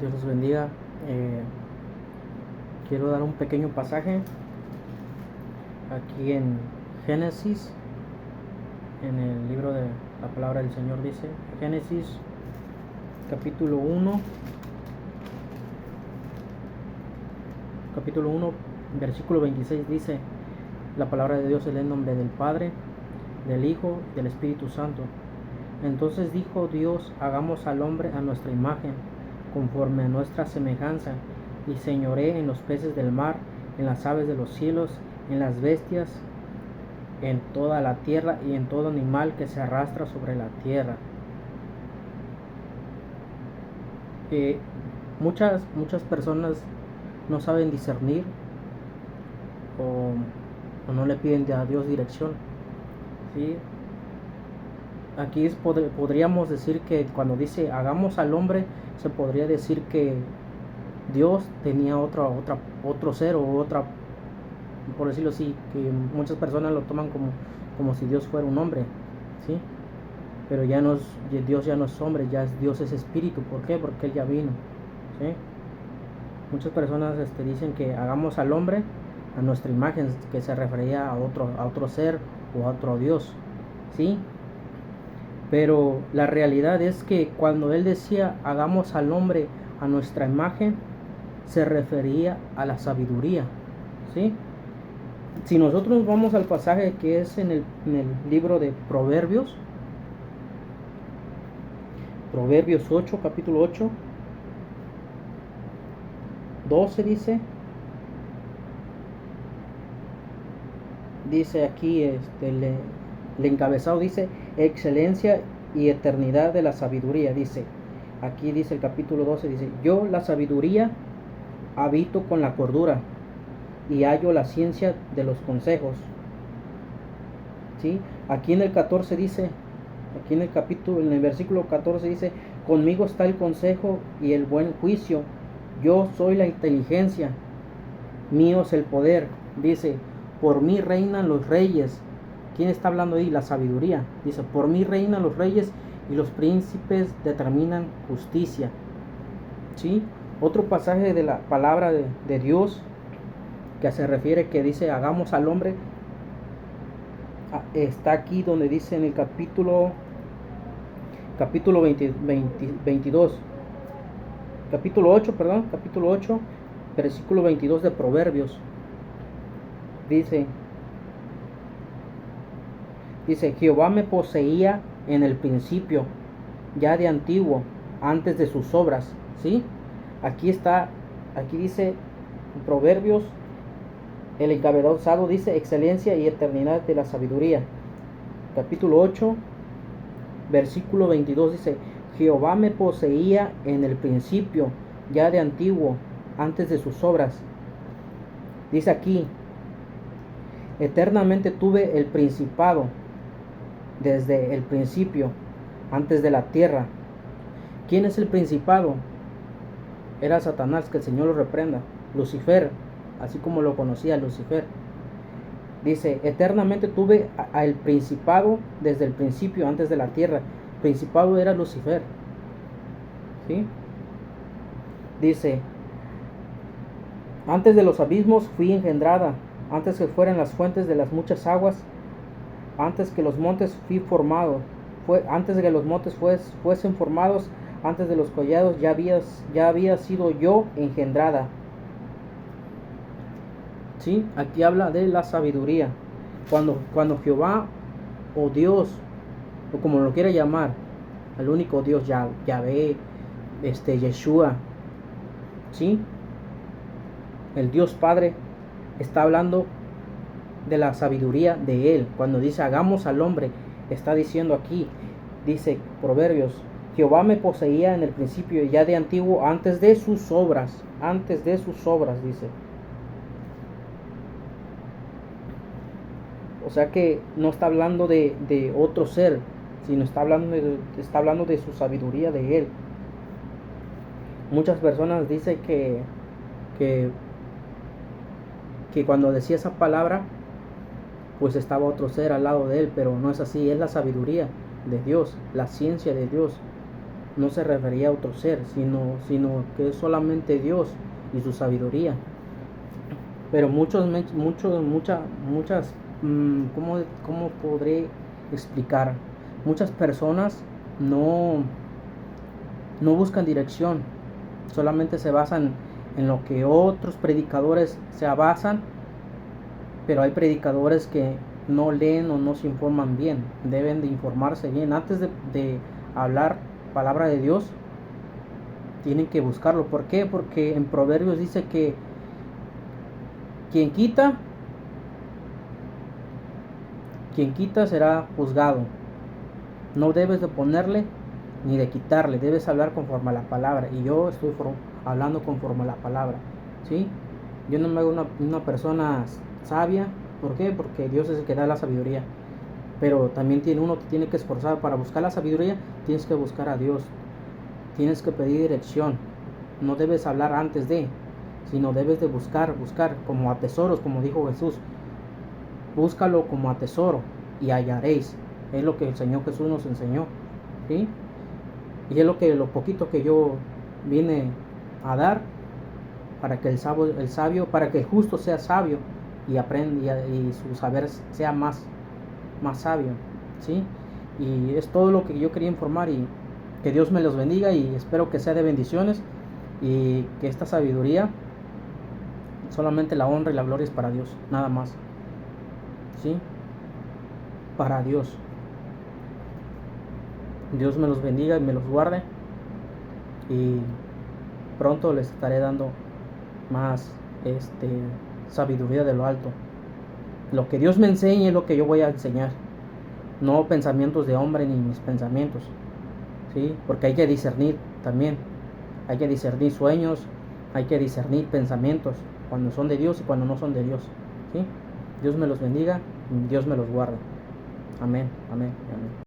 Dios los bendiga. Quiero dar un pequeño pasaje aquí en Génesis, en el libro de la palabra del Señor. Dice Génesis capítulo 1, versículo 26. Dice la palabra de Dios en el nombre del Padre, del Hijo y del Espíritu Santo. Entonces dijo Dios: hagamos al hombre a nuestra imagen, conforme a nuestra semejanza, y señoree en los peces del mar, en las aves de los cielos, en las bestias, en toda la tierra y en todo animal que se arrastra sobre la tierra. Muchas personas no saben discernir o no le piden a Dios dirección, ¿sí? Aquí podríamos decir que cuando dice hagamos al hombre, se podría decir que Dios tenía otro ser o otra, por decirlo así, que muchas personas lo toman como si Dios fuera un hombre, ¿sí? Pero Dios ya no es hombre, Dios es espíritu. ¿Por qué? Porque Él ya vino, ¿sí? Muchas personas dicen que hagamos al hombre a nuestra imagen, que se refería a otro ser o a otro Dios, ¿sí? Pero la realidad es que cuando Él decía hagamos al hombre a nuestra imagen, se refería a la sabiduría, ¿sí? Si nosotros vamos al pasaje que es en el libro de Proverbios 8, capítulo 8, 12 dice aquí, el encabezado dice excelencia y eternidad de la sabiduría. Dice, aquí dice el capítulo 12, dice: yo la sabiduría habito con la cordura y hallo la ciencia de los consejos, ¿sí? Aquí en el 14 dice, aquí en el versículo 14 dice: conmigo está el consejo y el buen juicio, yo soy la inteligencia, mío es el poder. Dice: por mí reinan los reyes. ¿Quién está hablando ahí? La sabiduría. Dice: por mí reinan los reyes y los príncipes determinan justicia, ¿sí? Otro pasaje de la palabra de Dios que se refiere, que dice hagamos al hombre, está aquí donde dice en el capítulo 22, capítulo 8, versículo 22 de Proverbios. Dice: Jehová me poseía en el principio, ya de antiguo, antes de sus obras, ¿sí? Aquí dice en Proverbios, el encabezado dice excelencia y eternidad de la sabiduría. Capítulo 8, versículo 22 dice: Jehová me poseía en el principio, ya de antiguo, antes de sus obras. Dice aquí: eternamente tuve el principado, desde el principio, antes de la tierra. ¿Quién es el principado? Era Satanás, que el Señor lo reprenda. Lucifer, así como lo conocía Lucifer. Dice: eternamente tuve el principado desde el principio, antes de la tierra. El principado era Lucifer, ¿sí? Dice: antes de los abismos fui engendrada, antes que fueran las fuentes de las muchas aguas, antes que los montes fui formado, antes de que los montes fuesen formados, antes de los collados ya había sido yo engendrada, ¿sí? Aquí habla de la sabiduría. Cuando Jehová o Dios, o como lo quiera llamar, el único Dios, Yahvé, Yeshua, ¿sí? El Dios Padre está hablando de la sabiduría de Él. Cuando dice hagamos al hombre, está diciendo aquí, dice Proverbios: Jehová me poseía en el principio, ya de antiguo, antes de sus obras, dice. O sea que no está hablando de otro ser, sino está hablando de su sabiduría de Él. Muchas personas dicen que cuando decía esa palabra, pues estaba otro ser al lado de Él, pero no es así. Es la sabiduría de Dios, la ciencia de Dios, no se refería a otro ser, sino que es solamente Dios y su sabiduría. Pero muchas, ¿cómo podré explicar? Muchas personas no, no buscan dirección, solamente se basan en lo que otros predicadores se basan, pero hay predicadores que no leen o no se informan bien. Deben de informarse bien antes de hablar palabra de Dios. Tienen que buscarlo. ¿Por qué? Porque en Proverbios dice que quien quita será juzgado. No debes de ponerle ni de quitarle, debes hablar conforme a la palabra. Y yo estoy hablando conforme a la palabra, ¿sí? Yo no me hago una persona sabia. ¿Por qué? Porque Dios es el que da la sabiduría. Pero también uno tiene que esforzar para buscar la sabiduría. Tienes que buscar a Dios. Tienes que pedir dirección. No debes hablar antes de, sino debes de buscar como a tesoros, como dijo Jesús. Búscalo como a tesoro y hallaréis. Es lo que el Señor Jesús nos enseñó, ¿sí? Y es lo poquito que yo vine a dar para que el sabio, para que el justo sea sabio y aprenda y su saber sea más sabio, ¿sí? Y es todo lo que yo quería informar, y que Dios me los bendiga, y espero que sea de bendiciones, y que esta sabiduría solamente la honra y la gloria es para Dios, nada más, ¿sí? Para Dios. Dios me los bendiga y me los guarde, y pronto les estaré dando más sabiduría de lo alto. Lo que Dios me enseñe es lo que yo voy a enseñar, no pensamientos de hombre ni mis pensamientos, ¿sí? Porque hay que discernir también, hay que discernir sueños, hay que discernir pensamientos, cuando son de Dios y cuando no son de Dios, ¿sí? Dios me los bendiga, Dios me los guarde. Amén, amén, amén.